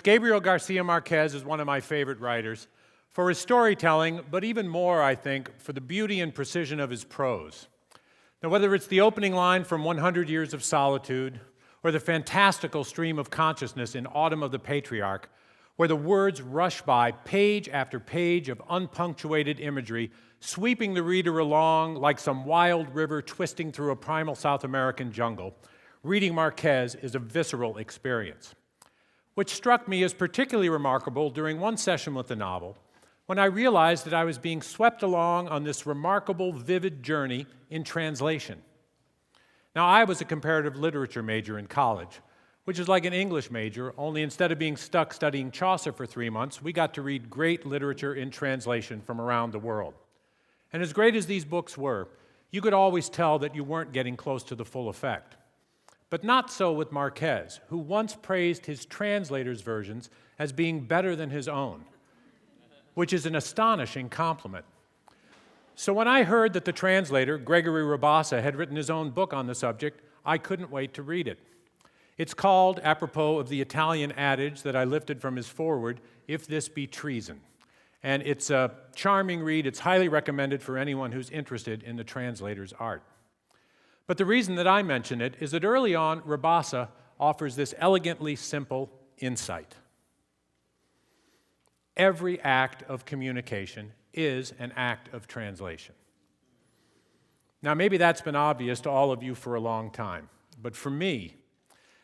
Gabriel Garcia Marquez is one of my favorite writers for his storytelling, but even more, I think, for the beauty and precision of his prose. Now, whether it's the opening line from 100 Years of Solitude, or the fantastical stream of consciousness in Autumn of the Patriarch, where the words rush by page after page of unpunctuated imagery, sweeping the reader along like some wild river twisting through a primal South American jungle, reading Marquez is a visceral experience. Which struck me as particularly remarkable during one session with the novel, when I realized that I was being swept along on this remarkable, vivid journey in translation. Now, I was a comparative literature major in college, which is like an English major, only instead of being stuck studying Chaucer for 3 months, we got to read great literature in translation from around the world. And as great as these books were, you could always tell that you weren't getting close to the full effect. But not so with Marquez, who once praised his translator's versions as being better than his own, which is an astonishing compliment. So when I heard that the translator, Gregory Rabassa, had written his own book on the subject, I couldn't wait to read it. It's called, apropos of the Italian adage that I lifted from his foreword, If This Be Treason. And it's a charming read. It's highly recommended for anyone who's interested in the translator's art. But the reason that I mention it is that early on, Rabassa offers this elegantly simple insight. Every act of communication is an act of translation. Now, maybe that's been obvious to all of you for a long time, but for me,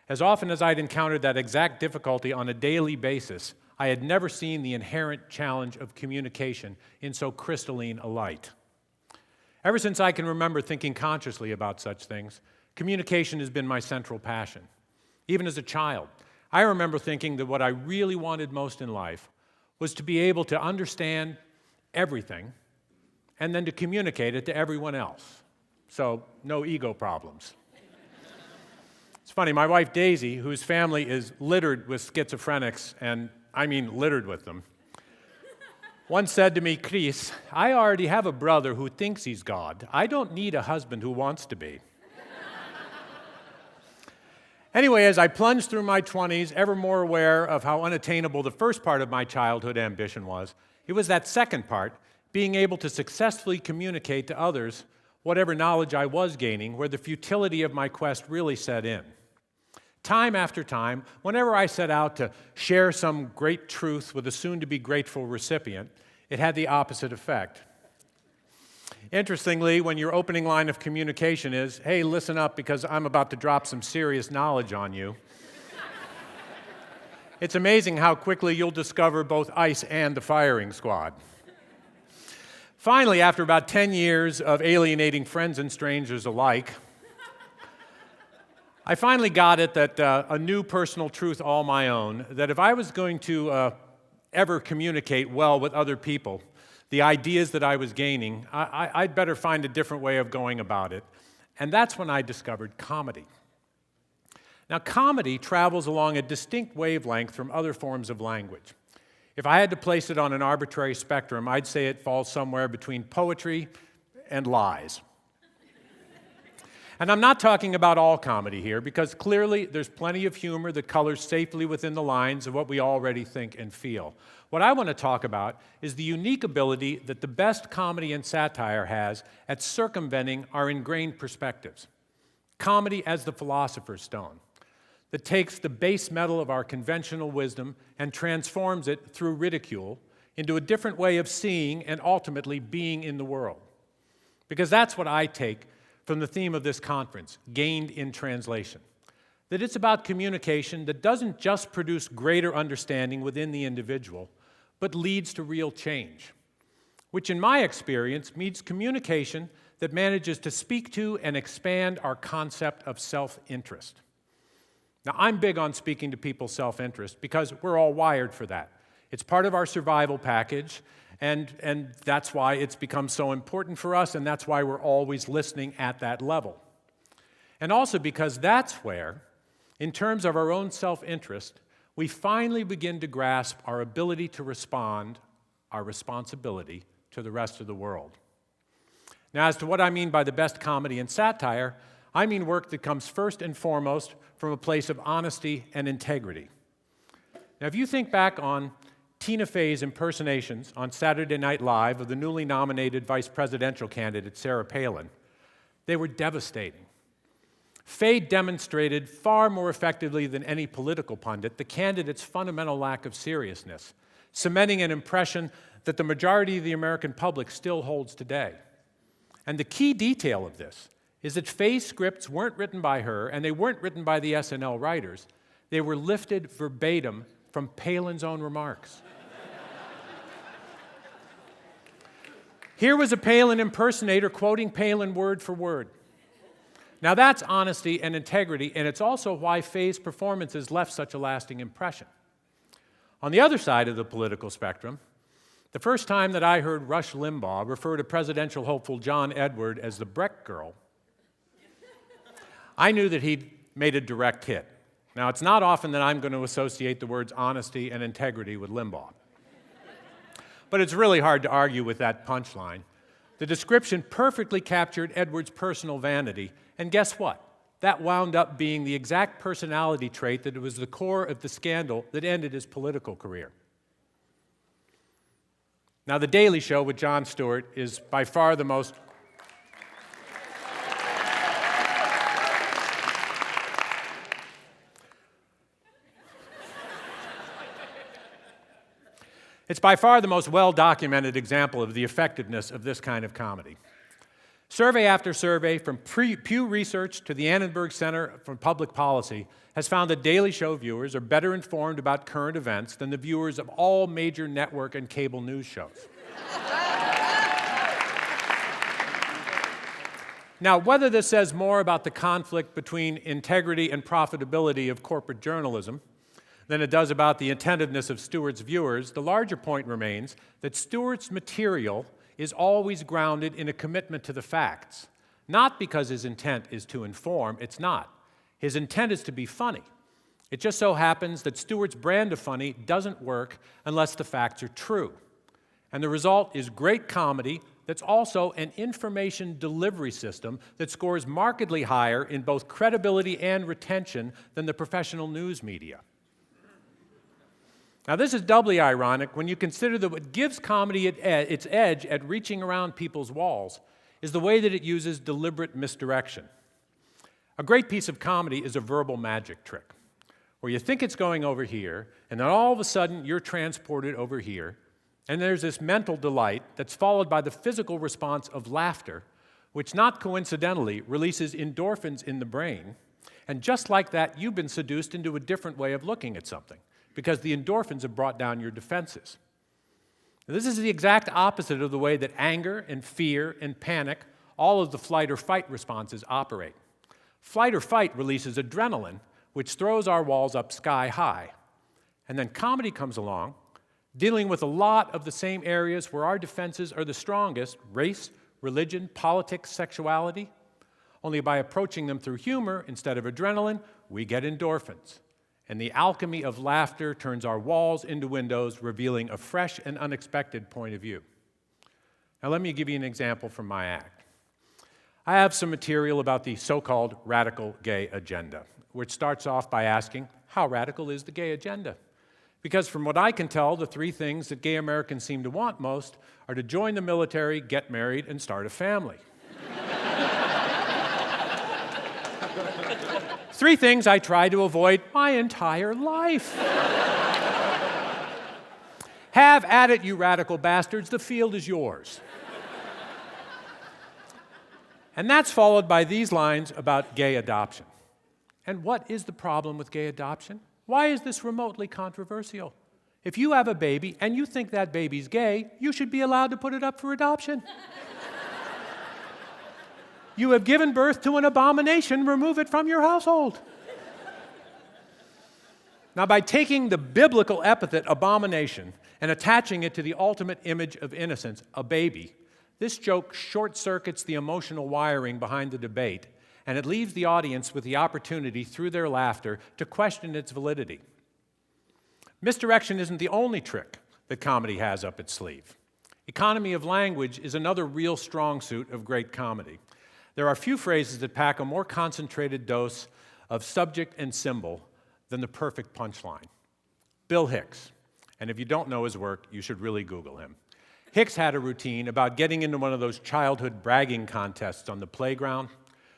as often as I'd encountered that exact difficulty on a daily basis, I had never seen the inherent challenge of communication in so crystalline a light. Ever since I can remember thinking consciously about such things, communication has been my central passion. Even as a child, I remember thinking that what I really wanted most in life was to be able to understand everything and then to communicate it to everyone else. So, no ego problems. It's funny, my wife Daisy, whose family is littered with schizophrenics, and I mean littered with them, once said to me, "Chris, I already have a brother who thinks he's God. I don't need a husband who wants to be." Anyway, as I plunged through my 20s, ever more aware of how unattainable the first part of my childhood ambition was, it was that second part, being able to successfully communicate to others whatever knowledge I was gaining, where the futility of my quest really set in. Time after time, whenever I set out to share some great truth with a soon-to-be grateful recipient, it had the opposite effect. Interestingly, when your opening line of communication is, "Hey, listen up because I'm about to drop some serious knowledge on you," it's amazing how quickly you'll discover both ice and the firing squad. Finally, after about 10 years of alienating friends and strangers alike, I finally got it that a new personal truth all my own, that if I was going to ever communicate well with other people, the ideas that I was gaining, I'd better find a different way of going about it. And that's when I discovered comedy. Now, comedy travels along a distinct wavelength from other forms of language. If I had to place it on an arbitrary spectrum, I'd say it falls somewhere between poetry and lies. And I'm not talking about all comedy here, because clearly there's plenty of humor that colors safely within the lines of what we already think and feel. What I want to talk about is the unique ability that the best comedy and satire has at circumventing our ingrained perspectives. Comedy as the philosopher's stone that takes the base metal of our conventional wisdom and transforms it through ridicule into a different way of seeing and ultimately being in the world. Because that's what I take from the theme of this conference, Gained in Translation. That it's about communication that doesn't just produce greater understanding within the individual, but leads to real change, which in my experience means communication that manages to speak to and expand our concept of self-interest. Now, I'm big on speaking to people's self-interest because we're all wired for that. It's part of our survival package, and that's why it's become so important for us, and that's why we're always listening at that level. And also because that's where, in terms of our own self-interest, we finally begin to grasp our ability to respond, our responsibility to the rest of the world. Now, as to what I mean by the best comedy and satire, I mean work that comes first and foremost from a place of honesty and integrity. Now, if you think back on Tina Fey's impersonations on Saturday Night Live of the newly nominated vice presidential candidate Sarah Palin, they were devastating. Fey demonstrated far more effectively than any political pundit the candidate's fundamental lack of seriousness, cementing an impression that the majority of the American public still holds today. And the key detail of this is that Fey's scripts weren't written by her, and they weren't written by the SNL writers. They were lifted verbatim from Palin's own remarks. Here was a Palin impersonator quoting Palin word for word. Now that's honesty and integrity, and it's also why Fey's performances left such a lasting impression. On the other side of the political spectrum, the first time that I heard Rush Limbaugh refer to presidential hopeful John Edward as the Breck Girl, I knew that he'd made a direct hit. Now, it's not often that I'm going to associate the words honesty and integrity with Limbaugh. But it's really hard to argue with that punchline. The description perfectly captured Edward's personal vanity, and guess what? That wound up being the exact personality trait that was the core of the scandal that ended his political career. Now, The Daily Show with Jon Stewart is by far the most It's by far the most well-documented example of the effectiveness of this kind of comedy. Survey after survey, from Pew Research to the Annenberg Center for Public Policy, has found that Daily Show viewers are better informed about current events than the viewers of all major network and cable news shows. Now, whether this says more about the conflict between integrity and profitability of corporate journalism than it does about the attentiveness of Stewart's viewers, the larger point remains that Stewart's material is always grounded in a commitment to the facts. Not because his intent is to inform, it's not. His intent is to be funny. It just so happens that Stewart's brand of funny doesn't work unless the facts are true. And the result is great comedy that's also an information delivery system that scores markedly higher in both credibility and retention than the professional news media. Now, this is doubly ironic when you consider that what gives comedy its edge at reaching around people's walls is the way that it uses deliberate misdirection. A great piece of comedy is a verbal magic trick, where you think it's going over here, and then all of a sudden you're transported over here, and there's this mental delight that's followed by the physical response of laughter, which not coincidentally releases endorphins in the brain, and just like that, you've been seduced into a different way of looking at something, because the endorphins have brought down your defenses. Now, this is the exact opposite of the way that anger and fear and panic, all of the flight or fight responses, operate. Flight or fight releases adrenaline, which throws our walls up sky high. And then comedy comes along, dealing with a lot of the same areas where our defenses are the strongest: race, religion, politics, sexuality. Only by approaching them through humor instead of adrenaline, we get endorphins. And the alchemy of laughter turns our walls into windows, revealing a fresh and unexpected point of view. Now, let me give you an example from my act. I have some material about the so-called radical gay agenda, which starts off by asking, how radical is the gay agenda? Because from what I can tell, the three things that gay Americans seem to want most are to join the military, get married, and start a family. Three things I try to avoid my entire life. Have at it, you radical bastards. The field is yours. And that's followed by these lines about gay adoption. And what is the problem with gay adoption? Why is this remotely controversial? If you have a baby and you think that baby's gay, you should be allowed to put it up for adoption. You have given birth to an abomination, remove it from your household. Now, by taking the biblical epithet abomination and attaching it to the ultimate image of innocence, a baby, this joke short-circuits the emotional wiring behind the debate, and it leaves the audience with the opportunity, through their laughter, to question its validity. Misdirection isn't the only trick that comedy has up its sleeve. Economy of language is another real strong suit of great comedy. There are few phrases that pack a more concentrated dose of subject and symbol than the perfect punchline. Bill Hicks. And if you don't know his work, you should really Google him. Hicks had a routine about getting into one of those childhood bragging contests on the playground,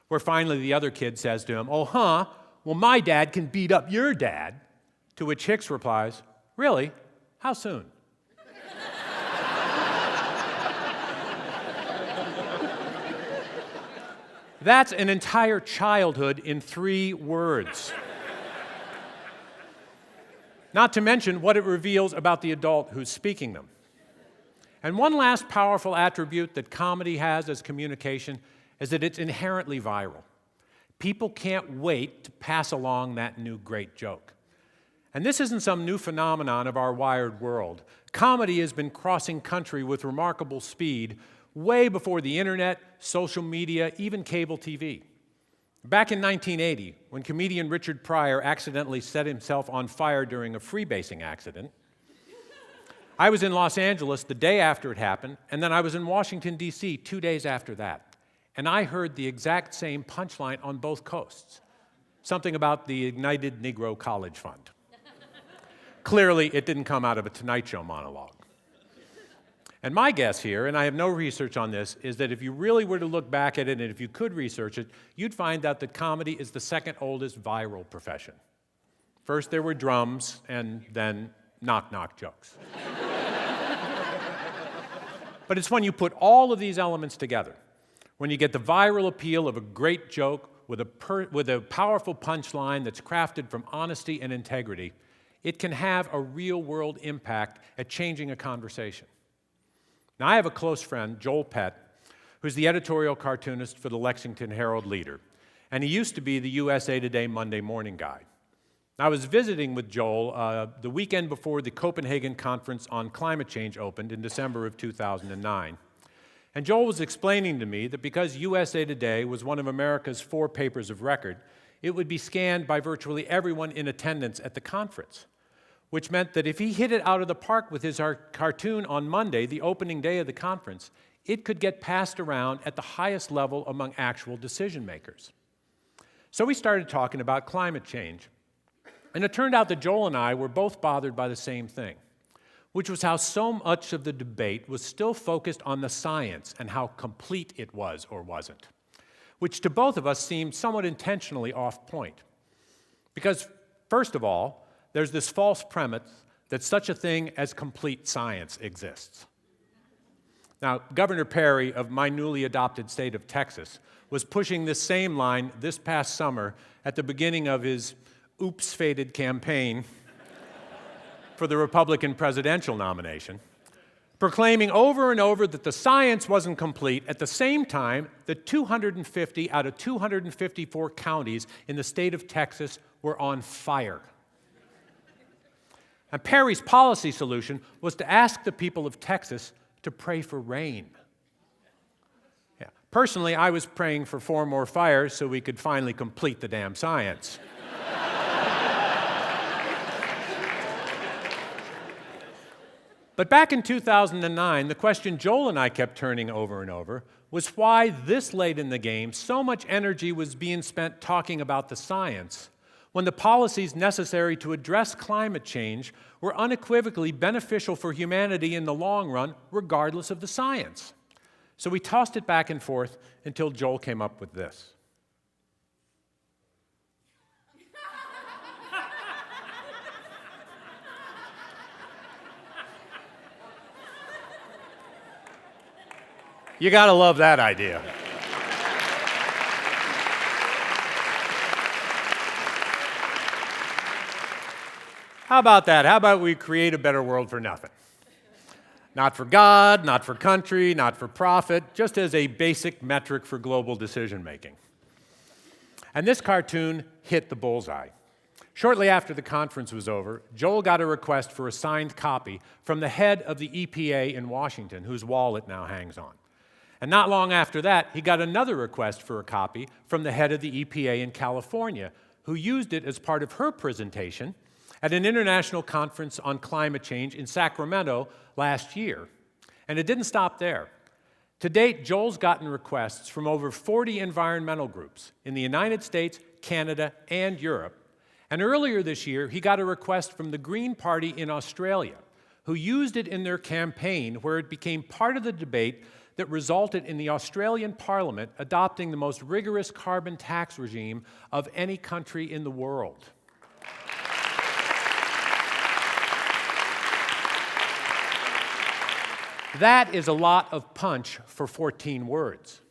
where finally the other kid says to him, "Oh, huh? Well, my dad can beat up your dad." To which Hicks replies, "Really? How soon?" That's an entire childhood in 3 words. Not to mention what it reveals about the adult who's speaking them. And one last powerful attribute that comedy has as communication is that it's inherently viral. People can't wait to pass along that new great joke. And this isn't some new phenomenon of our wired world. Comedy has been crossing country with remarkable speed way before the internet, social media, even cable TV. Back in 1980, when comedian Richard Pryor accidentally set himself on fire during a freebasing accident, I was in Los Angeles the day after it happened, and then I was in Washington, D.C. 2 days after that. And I heard the exact same punchline on both coasts, something about the Ignited Negro College Fund. Clearly, it didn't come out of a Tonight Show monologue. And my guess here, and I have no research on this, is that if you really were to look back at it and if you could research it, you'd find out that comedy is the second oldest viral profession. First there were drums, and then knock-knock jokes. But it's when you put all of these elements together, when you get the viral appeal of a great joke with a powerful punchline that's crafted from honesty and integrity, it can have a real-world impact at changing a conversation. Now, I have a close friend, Joel Pett, who's the editorial cartoonist for the Lexington Herald-Leader, and he used to be the USA Today Monday Morning Guy. I was visiting with Joel the weekend before the Copenhagen Conference on Climate Change opened in December of 2009. And Joel was explaining to me that because USA Today was one of America's 4 papers of record, it would be scanned by virtually everyone in attendance at the conference, which meant that if he hit it out of the park with his cartoon on Monday, the opening day of the conference, it could get passed around at the highest level among actual decision makers. So we started talking about climate change. And it turned out that Joel and I were both bothered by the same thing, which was how so much of the debate was still focused on the science and how complete it was or wasn't, which to both of us seemed somewhat intentionally off point. Because, first of all, there's this false premise that such a thing as complete science exists. Now, Governor Perry of my newly adopted state of Texas was pushing this same line this past summer at the beginning of his oops-fated campaign for the Republican presidential nomination, proclaiming over and over that the science wasn't complete at the same time that 250 out of 254 counties in the state of Texas were on fire. And Perry's policy solution was to ask the people of Texas to pray for rain. Yeah. Personally, I was praying for 4 more fires so we could finally complete the damn science. But back in 2009, the question Joel and I kept turning over and over was why this late in the game so much energy was being spent talking about the science when the policies necessary to address climate change were unequivocally beneficial for humanity in the long run, regardless of the science. So we tossed it back and forth until Joel came up with this. You gotta love that idea. How about that? How about we create a better world for nothing? Not for God, not for country, not for profit, just as a basic metric for global decision making. And this cartoon hit the bullseye. Shortly after the conference was over, Joel got a request for a signed copy from the head of the EPA in Washington, whose wall it now hangs on. And not long after that, he got another request for a copy from the head of the EPA in California, who used it as part of her presentation at an international conference on climate change in Sacramento last year. And it didn't stop there. To date, Joel's gotten requests from over 40 environmental groups in the United States, Canada, and Europe. And earlier this year, he got a request from the Green Party in Australia, who used it in their campaign, where it became part of the debate that resulted in the Australian Parliament adopting the most rigorous carbon tax regime of any country in the world. That is a lot of punch for 14 words.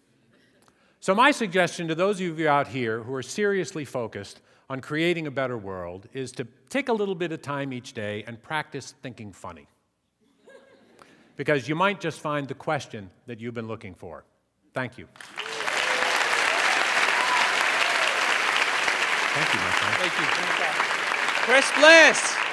So my suggestion to those of you out here who are seriously focused on creating a better world is to take a little bit of time each day and practice thinking funny. Because you might just find the question that you've been looking for. Thank you. Thank you, my friend. Thank you. Chris Bliss.